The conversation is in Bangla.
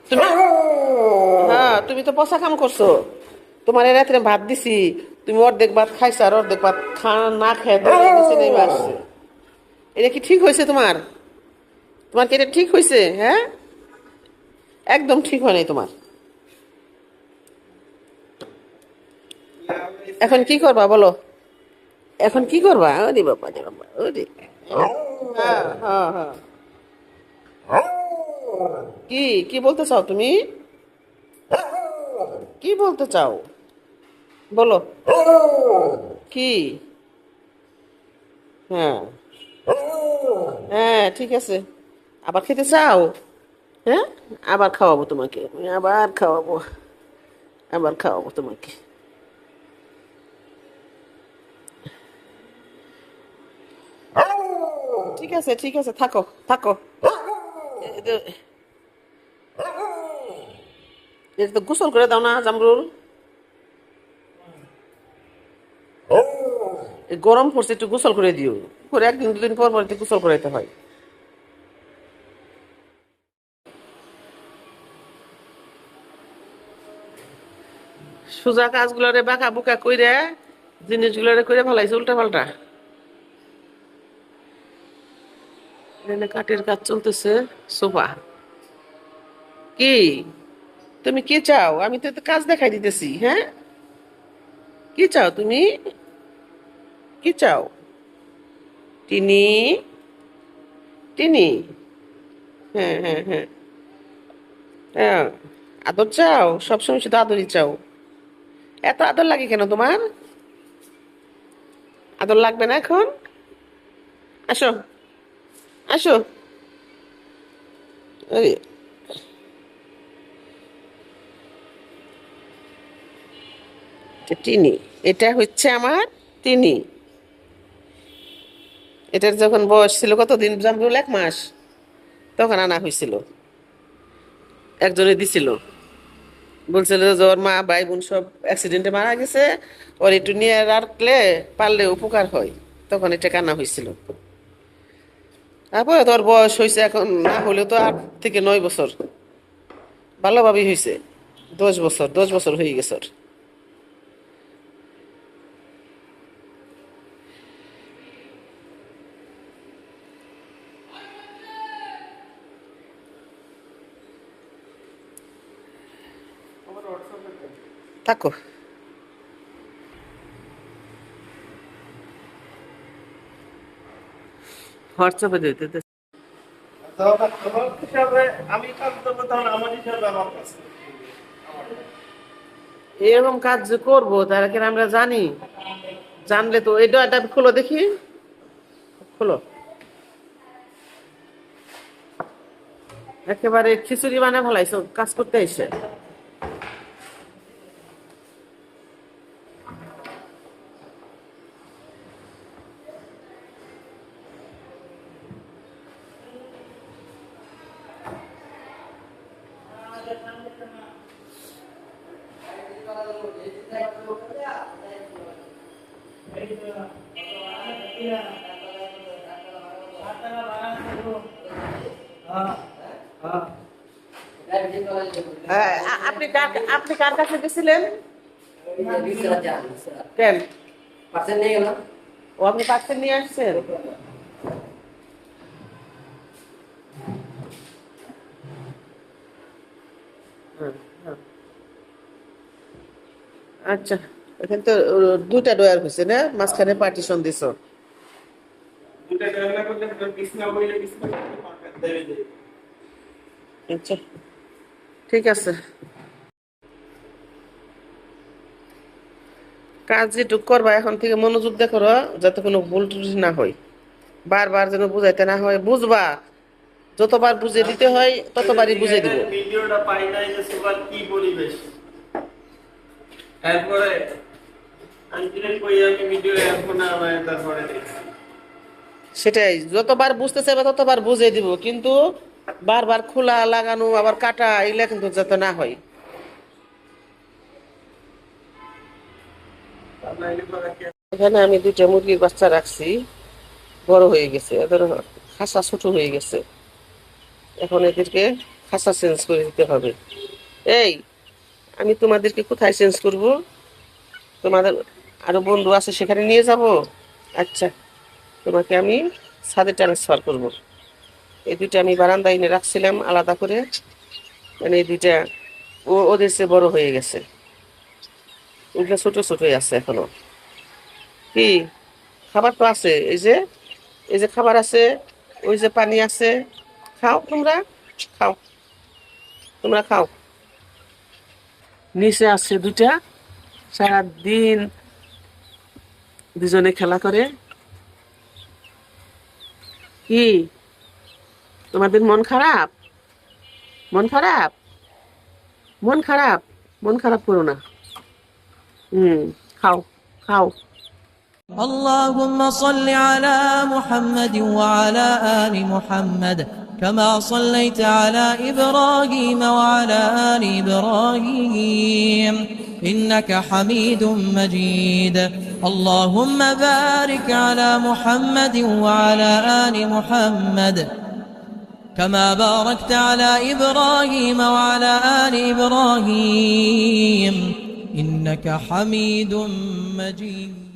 তুমি হ্যাঁ, তুমি তো পচা কাম করছো। তোমার এই রাত্রে ভাত দিছি, তুমি অর্ধেক ভাত খাইছো আর অর্ধেক ভাত না খেয়ে দৌড়ে নিচে নেমে আসছে। এটা কি ঠিক হয়েছে তোমার? তোমার কি এটা ঠিক হয়েছে? হ্যাঁ, একদম ঠিক হয় নাই তোমার। এখন কি করবা বলো? এখন কি করবা? ওরে বাবা রে বাবা, ওরে। হ্যাঁ হ্যাঁ হ্যাঁ। কি কি বলতে চাও তুমি? কি বলতে চাও বলো। কি? হ্যাঁ হ্যাঁ, ঠিক আছে। আবার খেতে চাও? হ্যাঁ, আবার খাওয়াবো তোমাকে, আমি আবার খাওয়াবো, আবার খাওয়াবো তোমাকে। ঠিক আছে ঠিক আছে, থাকো থাকো। এটা এটা তো গোসল করে দাও না জামরুল। এই গরম পড়ছে, একটু গোসল করে দিও। করে একদিন দুদিন পর পর একটু গোসল করাইতে হয়। সোজা কাজগুলোরে বাঁকা বুকা কইরে জিনিসগুলোরে কইরে ফেলাইছে উল্টা পাল্টা। এখানে কাঠের কাজ চলতেছে। সোফা। কি? তুমি কি চাও? আমি তো কাজ দেখাই দিতেছি। হ্যাঁ, কি চাও তুমি? কি চাও? টিনি, টিনি। হ্যাঁ হ্যাঁ হ্যাঁ হ্যাঁ। আদর চাও? সবসময় শুধু আদরই চাও? এত আদর লাগে কেন তোমার? আদর লাগবে না এখন? আসো, আসো। আরে, এটা টিনি। এটা হচ্ছে আমার টিনি। এটার যখন বয়স ছিল কতদিন জামরুল, 1 মাস, তখন আনা হয়েছিল। একজনে দিছিল, বলছিল যে ওর মা ভাই বোন সব অ্যাক্সিডেন্টে মারা গেছে, ওর একটু নিয়ে রাখলে পারলে উপকার হয়। তখন এটা কানা হয়েছিল। তারপরে তোর বয়স হয়েছে এখন, না হলেও তো 8 থেকে 9 বছর। ভালোভাবেই হয়েছে। 10 বছর, 10 বছর হয়ে গেছে ওর। থাকো। হোয়াটসঅ্যাপে দিতে। তোমার হিসাবে আমি কাজ করবো, তাহলে আমার হিসাবে আমার কাছে এরকম কাজ যে করবো তারা কিনা আমরা জানি? জানলে তো এটা এটা খোলো দেখি, খোলো। একেবারে খিচুড়ি বানায় ফেলাইছো কাজ করতে এসে। হ্যাঁ, আপনি কার কাছে গেছিলেন? কেন? ও, আপনি পার্সেল নিয়ে আসছেন? হুম, হুম। আচ্ছা, এখানে তো দুইটা ডয়ার হয়েছে না, মাঝখানে পার্টিশন দিছো। দুটা রান্না করলে বিছনা বইলে বিছনা দেবে দেবে। আচ্ছা, ঠিক আছে। কাজ যেটুক করবা এখন থেকে মনোযোগ দিয়ে করো, যাতে কোনো ভুল ত্রুটি না হয়। বারবার যেন বুঝাইতে না হয়, বুঝবা। যতবার বুঝিয়ে দিতে হয় ততবারই বুঝিয়ে দিব। ভিডিওটা পাই নাই যে সুপার কি পরিবেশ। তারপরে আন্টিরে কই আমি ভিডিও এখন আমার তারপরে দেখি। সেটাই, যতবার বুঝতে চাইবে ততবার বুঝিয়ে দিব, কিন্তু বারবার খোলা লাগানো আবার কাটা এগুলা কিন্তু যাতে না হয়। নাইলে পরে কি এখানে আমি দুইটা মুরগির বাচ্চা রাখছি, বড় হয়ে গেছে, এদের খাসা ছোট হয়ে গেছে। এখন এদেরকে খাঁচা চেঞ্জ করে দিতে হবে। এই, আমি তোমাদেরকে কোথায় চেঞ্জ করব? তোমাদের আরো বন্ধু আছে, সেখানে নিয়ে যাব? আচ্ছা, তোমাকে আমি ছাদে ট্রান্সফার করব। এই দুইটা আমি বারান্দায় এনে রাখছিলাম আলাদা করে, মানে এই দুইটা ওদের চেয়ে বড় হয়ে গেছে, ওগুলো ছোট ছোটই আছে এখনো। কি, খাবার তো আছে, এই যে খাবার আছে, ওই যে পানি আছে, খাও তোমরা, খাও, তোমরা খাও। নিচে আছে দুইটা, সারাদিন দুজনে খেলা করে। কি, তোমাদের মন খারাপ? মন খারাপ? মন খারাপ? মন খারাপ করো না। খাও, খাও। اللهم صل على محمد وعلى آل محمد كما صليت على إبراهيم وعلى آل إبراهيم إنك حميد مجيد. اللهم بارك على محمد وعلى آل محمد كما باركت على إبراهيم وعلى آل إبراهيم إنك حميد مجيد.